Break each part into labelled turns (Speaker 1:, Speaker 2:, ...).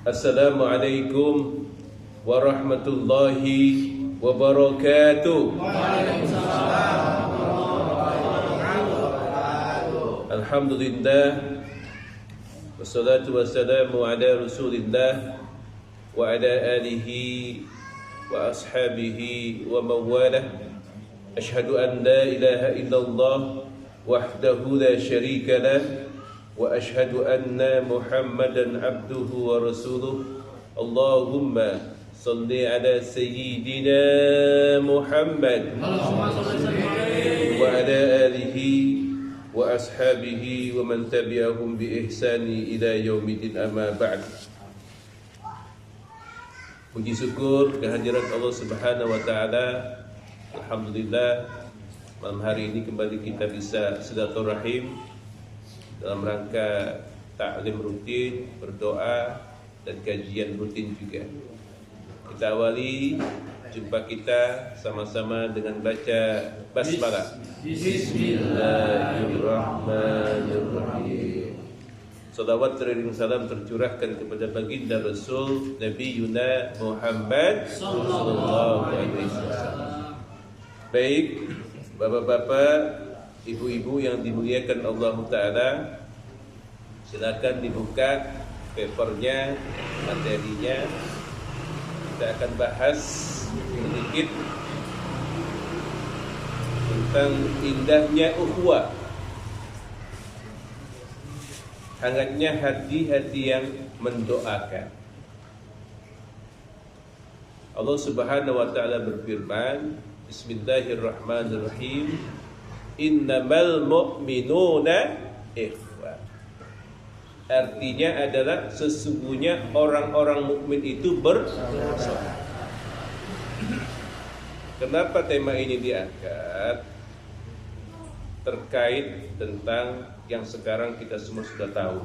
Speaker 1: Assalamualaikum warahmatullahi wabarakatuh. Alhamdulillah, wassalatu wassalamu ala rasulillah wa ala alihi wa ashabihi wa mawalah. Ashhadu an la ilaha illallah wahdahu la syarika lah, wa ashhadu anna Muhammadan abduhu wa rasuluh. Allahumma salli ala sayyidina Muhammad wa ala alihi wa ashabihi wa man tabi'ahum bi ihsani ila yaumidin, amma ba'd. Puji syukur kehadirat Allah Subhanahu wa taala. Alhamdulillah, malam hari ini kembali kita bisa silaturahim dalam rangka taklim rutin, berdoa dan kajian rutin juga. Kita awali jumpa kita sama-sama dengan baca basmalah. Bismillahirrahmanirrahim. Salawat teriring salam tercurahkan kepada baginda Rasul Nabi Yuna Muhammad sallallahu alaihi wasallam. Baik, bapak-bapak, ibu-ibu yang dimuliakan Allah Ta'ala, silakan dibuka papernya, materinya. Kita akan bahas sedikit tentang indahnya ukhuwah, hangatnya hati-hati yang mendoakan. Allah Subhanahu wa Ta'ala berfirman, Bismillahirrahmanirrahim, innamal mu'minuna ikhwah. Artinya adalah sesungguhnya orang-orang mukmin itu bersaudara. Kenapa tema ini diangkat? Terkait tentang yang sekarang kita semua sudah tahu.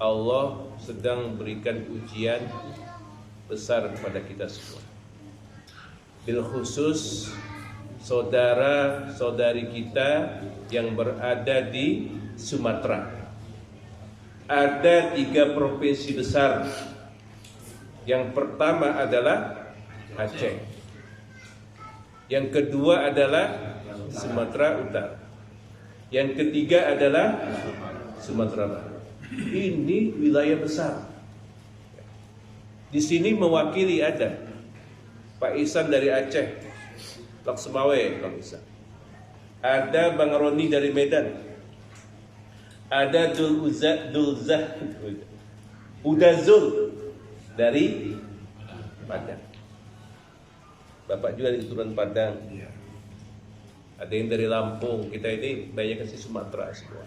Speaker 1: Allah sedang berikan ujian besar kepada kita semua. Bil khusus saudara-saudari kita yang berada di Sumatera. Ada 3 provinsi besar. Yang pertama adalah Aceh. Yang kedua adalah Sumatera Utara. Yang ketiga adalah Sumatera Barat. Ini wilayah besar. Di sini mewakili ada Pak Isan dari Aceh, Laksmawe, Bang Isan. Ada Bang Roni dari Medan. Ada Udazul dari Padang. Bapak juga dari keturunan Padang. Ada yang dari Lampung. Kita ini banyak kasih Sumatera semua.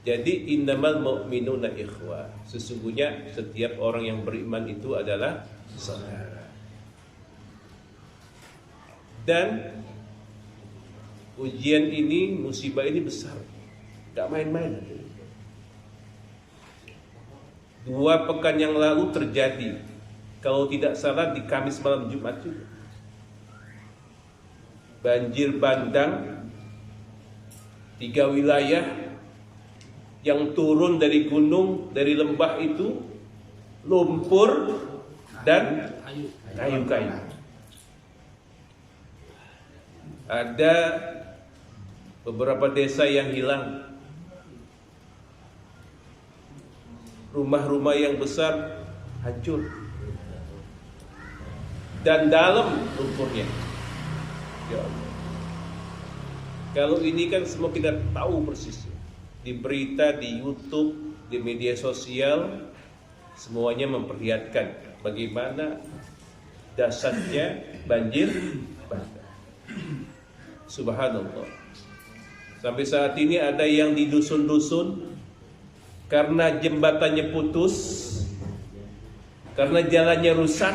Speaker 1: Jadi innamal mu'minuna ikhwah. Sesungguhnya setiap orang yang beriman itu adalah saudara. Dan ujian ini, musibah ini besar, gak main-main. 2 pekan yang lalu terjadi, kalau tidak salah di Kamis malam Jumat juga, banjir bandang 3 wilayah yang turun dari gunung, dari lembah itu, lumpur dan kayu-kayu. Ada beberapa desa yang hilang, rumah-rumah yang besar hancur, dan dalam lumpurnya. Ya Allah. Kalau ini kan semua kita tahu persis, di berita, di YouTube, di media sosial, semuanya memperlihatkan bagaimana dahsyatnya banjir bandang. Subhanallah. Sampai saat ini ada yang di dusun-dusun karena jembatannya putus, karena jalannya rusak,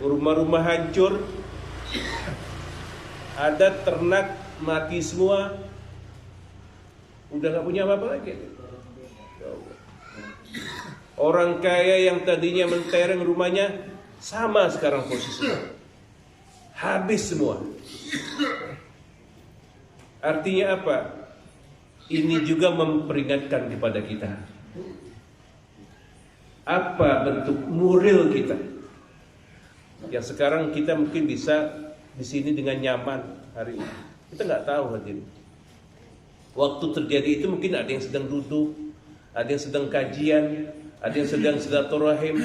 Speaker 1: rumah-rumah hancur, ada ternak mati semua, udah gak punya apa-apa lagi. Orang kaya yang tadinya mentereng rumahnya sama sekarang posisinya, habis semua. Artinya apa? Ini juga memperingatkan kepada kita Apa bentuk moral kita? Yang sekarang kita mungkin bisa di sini dengan nyaman hari ini. Kita nggak tahu hadirin. Waktu terjadi itu mungkin ada yang sedang duduk, ada yang sedang kajian, ada yang sedang silaturahim.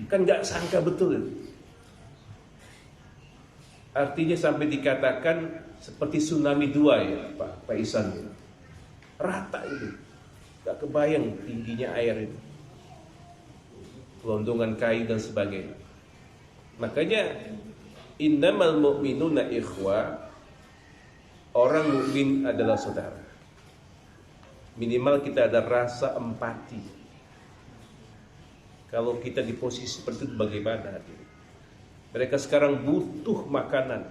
Speaker 1: Kan nggak sangka betul itu. Artinya sampai dikatakan seperti tsunami 2 ya Pak Isan. Rata itu. Gak kebayang tingginya air itu. Gelondongan kayu dan sebagainya. Makanya innamal mu'minuna ikhwa. Orang mukmin adalah saudara. Minimal kita ada rasa empati. Kalau kita di posisi seperti itu bagaimana? Mereka sekarang butuh makanan.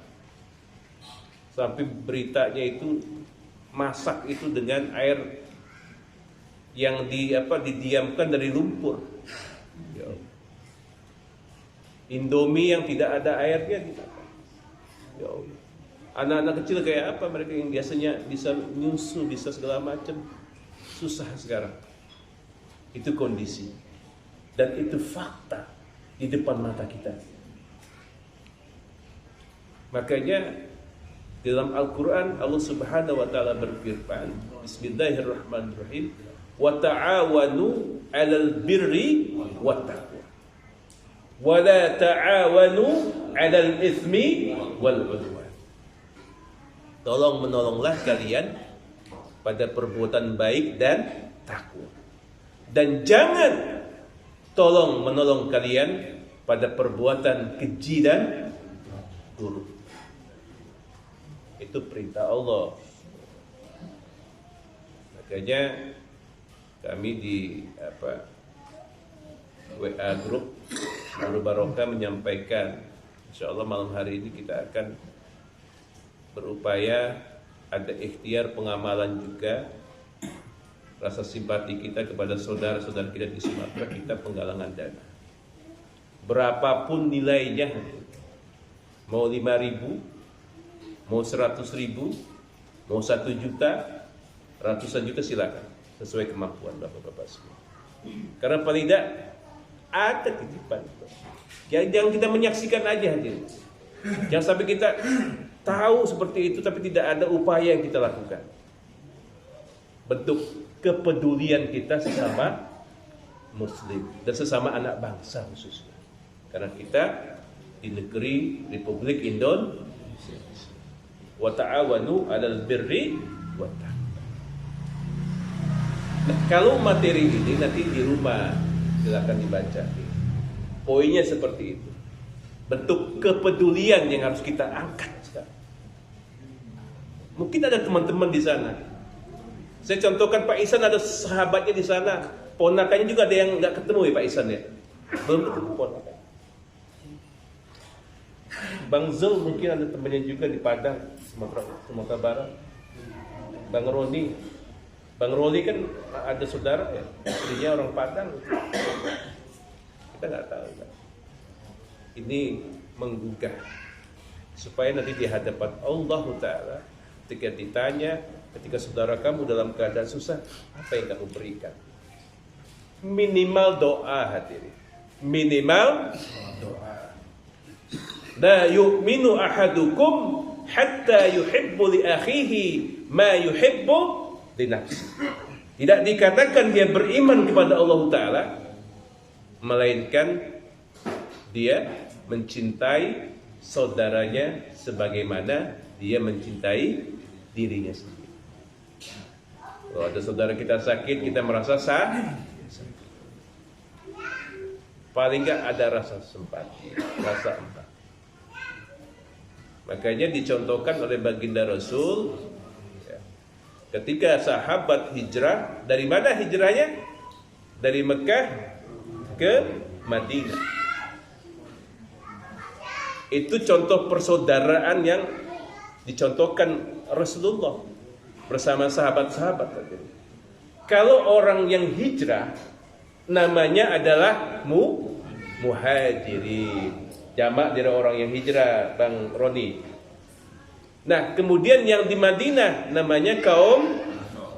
Speaker 1: Sampai beritanya itu masak itu dengan air yang didiamkan dari lumpur. Indomie yang tidak ada airnya gitu. Anak-anak kecil kayak apa mereka yang biasanya bisa nyusu, bisa segala macam, susah sekarang. Itu kondisi. Dan itu fakta di depan mata kita. Makanya dalam Al-Quran Allah Subhanahu wa Ta'ala berfirman, Bismillahirrahmanirrahim, wa ta'awanu 'alal birri wat taqwa wa la ta'awanu 'alal itsmi wal 'udwan. Tolong menolonglah kalian pada perbuatan baik dan takwa, dan jangan tolong menolong kalian pada perbuatan keji dan buruk. Itu perintah Allah. Makanya kami di WA grup Nurul Barokah menyampaikan, insyaallah malam hari ini kita akan berupaya ada ikhtiar pengamalan juga, rasa simpati kita kepada saudara-saudara kita di Sumatera, kita penggalangan dana. Berapapun nilainya, mau 5.000, mau 100.000, mau 1 juta, ratusan juta silakan, sesuai kemampuan Bapak-bapak semua. Karena paling tidak ada titipan. Jangan kita menyaksikan aja hadirin. Jangan sampai kita tahu seperti itu tapi tidak ada upaya yang kita lakukan. Bentuk kepedulian kita sesama Muslim dan sesama anak bangsa khususnya. Karena kita di negeri Republik Indonesia. Wa ta'awanu 'alal birri wat taqwa. Nah, kalau materi ini nanti di rumah silakan dibaca. Poinnya seperti itu. Bentuk kepedulian yang harus kita angkat sekarang. Mungkin ada teman-teman di sana. Saya contohkan Pak Isan, ada sahabatnya di sana. Ponakannya juga ada yang nggak ketemu ya Pak Isan ya. Belum ketemu ponakan. Bang Zul mungkin ada temannya juga di Padang, Sumatera Barat. Bang Roni kan ada saudara ya, istrinya orang Padang. Kita nggak tahu kan. Ini menggugah supaya nanti di hadapan Allah Ta'ala ketika ditanya, ketika saudara kamu dalam keadaan susah, apa yang kamu berikan? Minimal doa hadirin. Minimal doa. La yu'minu ahadukum hatta yuhibbu li akhihi ma yuhibbu li nafsi. Tidak dikatakan dia beriman kepada Allah Ta'ala, melainkan dia mencintai saudaranya sebagaimana dia mencintai dirinya sendiri. Kalau ada saudara kita sakit, kita merasa paling enggak ada rasa simpati, rasa empati. Makanya dicontohkan oleh baginda Rasul ya, ketika sahabat hijrah. Dari mana hijrahnya? Dari Mekah ke Madinah. Itu contoh persaudaraan yang dicontohkan Rasulullah bersama sahabat-sahabat. Kalau orang yang hijrah namanya adalah muhajirin. Jamak dari orang yang hijrah, Bang Roni. Nah, kemudian yang di Madinah namanya kaum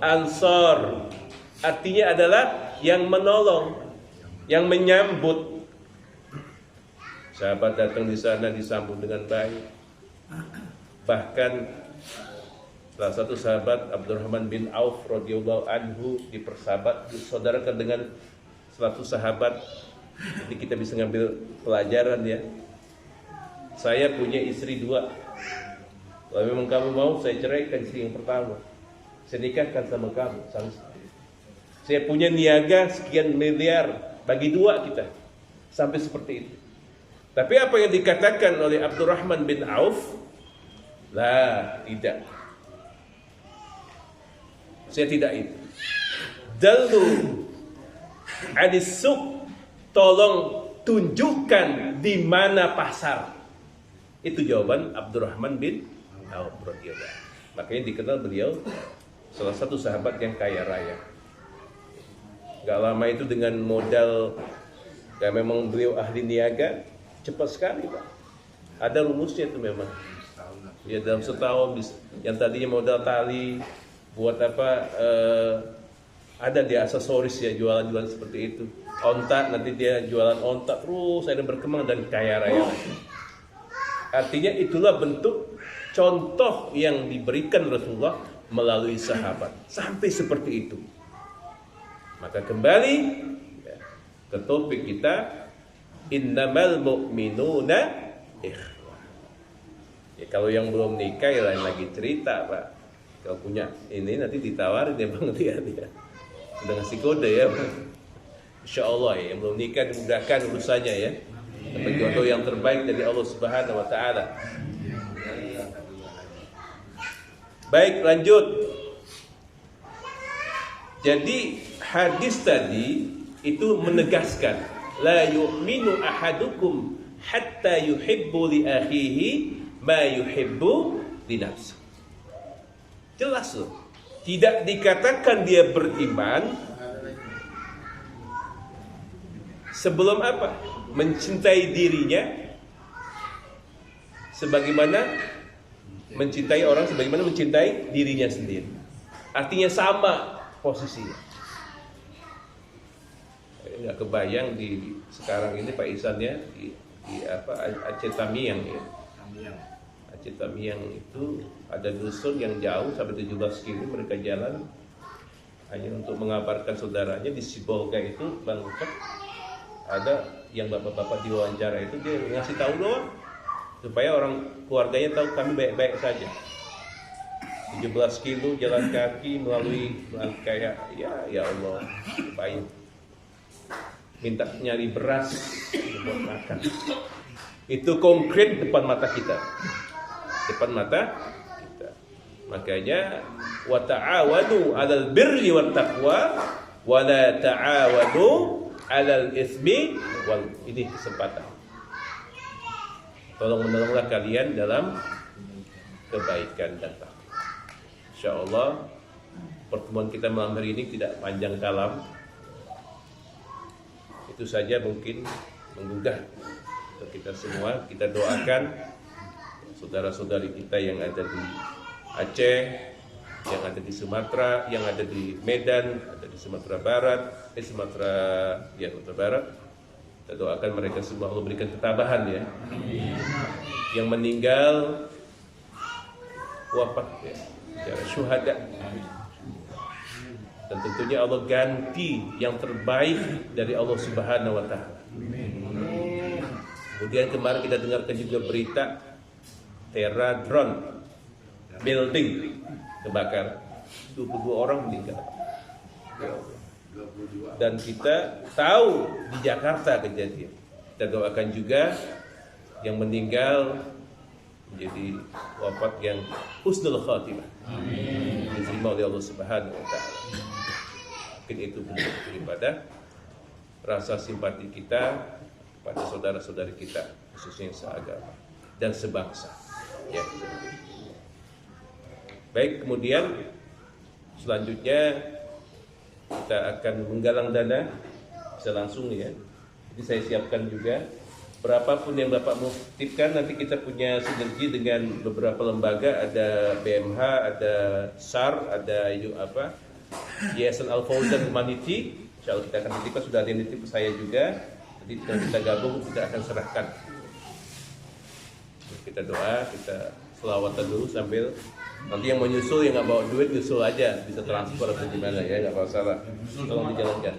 Speaker 1: Ansor. Artinya adalah yang menolong, yang menyambut. Sahabat datang di sana disambut dengan baik. Bahkan salah satu sahabat Abdurrahman bin Auf radhiyallahu anhu disaudarakan dengan satu sahabat. Jadi kita bisa ngambil pelajaran ya. Saya punya istri 2. Kalau memang kamu mau, saya ceraikan istri yang pertama. Saya nikahkan sama kamu. Saya punya niaga sekian miliar, bagi 2 kita. Sampai seperti itu. Tapi apa yang dikatakan oleh Abdurrahman bin Auf? Lah, tidak. Saya tidak itu. Dallu anis-suq, tolong tunjukkan di mana pasar. Itu jawaban Abdurrahman bin Auf radhiyallahu. Makanya dikenal beliau salah satu sahabat yang kaya raya. Gak lama itu dengan modal, dan memang beliau ahli niaga, cepat sekali Pak. Ada rumusnya itu memang. Ya dalam setahun yang tadinya modal tali buat apa, ada dia aksesoris ya, jualan-jualan seperti itu. Ontak, nanti dia jualan ontak terus, ada berkembang dan kaya raya. Artinya itulah bentuk contoh yang diberikan Rasulullah melalui sahabat. Sampai seperti itu. Maka kembali ya, ke topik kita, innamal mu'minuna ikhwah. Ya, kalau yang belum nikah ya lain lagi cerita Pak. Kalau punya ini nanti ditawarin ya Bang dia. Udah ngasih kode ya. Insyaallah ya, yang belum nikah dimudahkan urusannya ya. Dapat jodoh yang terbaik dari Allah Subhanahu wa taala. Baik, lanjut. Jadi hadis tadi itu menegaskan la yu'minu ahadukum hatta yuhibbu li akhihi ma yuhibbu li nafsihi. Jelas loh. Tidak dikatakan dia beriman sebelum apa? Mencintai dirinya sebagaimana mencintai orang, sebagaimana mencintai dirinya sendiri. Artinya sama posisinya. Nggak kebayang di sekarang ini Pak Ihsan ya, di apa, Aceh Tamiang ya. Aceh Tamiang itu ada dusun yang jauh sampai 17 km mereka jalan hanya untuk mengabarkan saudaranya. Di Sibolga itu Bang Ucap ada yang bapak-bapak diwawancara itu, dia ngasih tahu doang supaya orang keluarganya tahu kami baik-baik saja. 17 kilo jalan kaki melalui kayak ya Allah, baik. Minta nyari beras buat makan. Itu konkret depan mata kita. Depan mata kita. Makanya wa ta'awadu 'alal birri wat taqwa wa la ta'awadu 'alal itsmi wal, ini kesempatan. Tolong menolonglah kalian dalam kebaikan dan takwa. Insyaallah pertemuan kita malam hari ini tidak panjang kalam. Itu saja mungkin menggugah untuk kita semua. Kita doakan saudara-saudari kita yang ada di Aceh, yang ada di Sumatera, yang ada di Medan, ada di Sumatera Barat, Sumatera Barat. Kita doakan mereka semua Allah berikan ketabahan ya. Yang meninggal wafat ya, secara syuhada. Dan tentunya Allah ganti yang terbaik dari Allah Subhanahu wa taala. Kemudian kemarin kita dengarkan juga berita Terra drone building kebakar, 22 orang meninggal. Dan kita tahu di Jakarta kejadian. Kita doakan juga yang meninggal menjadi wafat yang husnul khatimah. Diterima oleh Allah Subhanahu wa taala. Mungkin itu bentuk daripada rasa simpati kita pada saudara-saudari kita, khususnya yang seagama dan sebangsa. Ya. Baik, kemudian selanjutnya kita akan menggalang dana, bisa langsung ya. Jadi saya siapkan juga berapapun yang Bapak mau titipkan. Nanti kita punya sinergi dengan beberapa lembaga, ada BMH, ada SAR, ada Yayasan Al Fauzan Humanity. Insyaallah kita akan titip, sudah ada yang titip ke saya juga. Jadi kita gabung, kita akan serahkan. Kita doa, kita selawatan dulu sambil nanti yang mau nyusul yang nggak bawa duit nyusul aja, bisa transfer atau gimana ya, nggak masalah. Tolong dijalankan.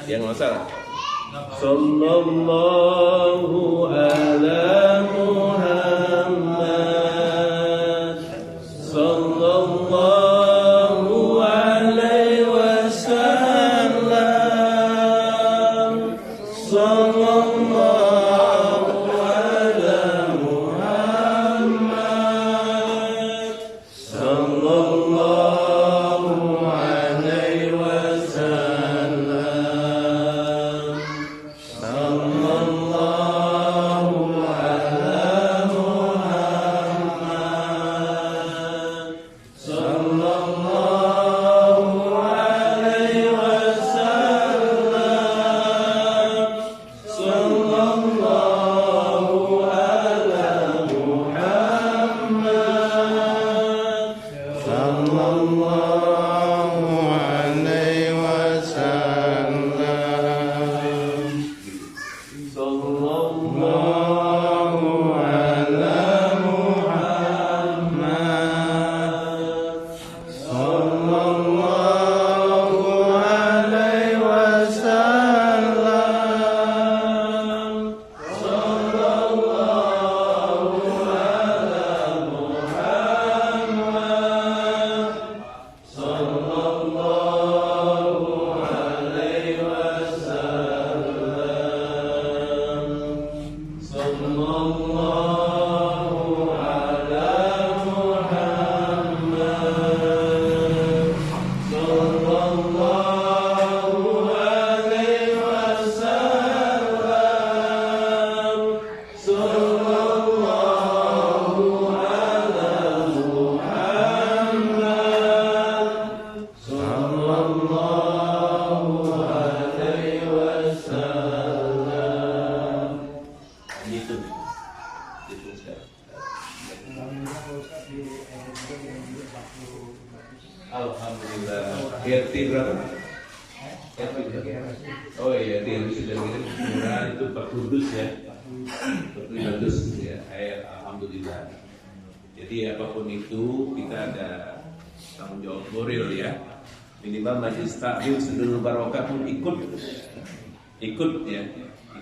Speaker 1: Yang masalah. Sallallahu ala Muhammad. Sallallahu alaihi wasallam. Sallallahu Alhamdulillah. RT berapa? RT berapa? Oh iya, dia sudah ngirim murah itu Pak Kudus ya. Pak Kudus ya. Alhamdulillah. Jadi apapun itu kita ada tanggung jawab moral ya. Minimal majelis taklim Sudul Barokah pun ikut ya.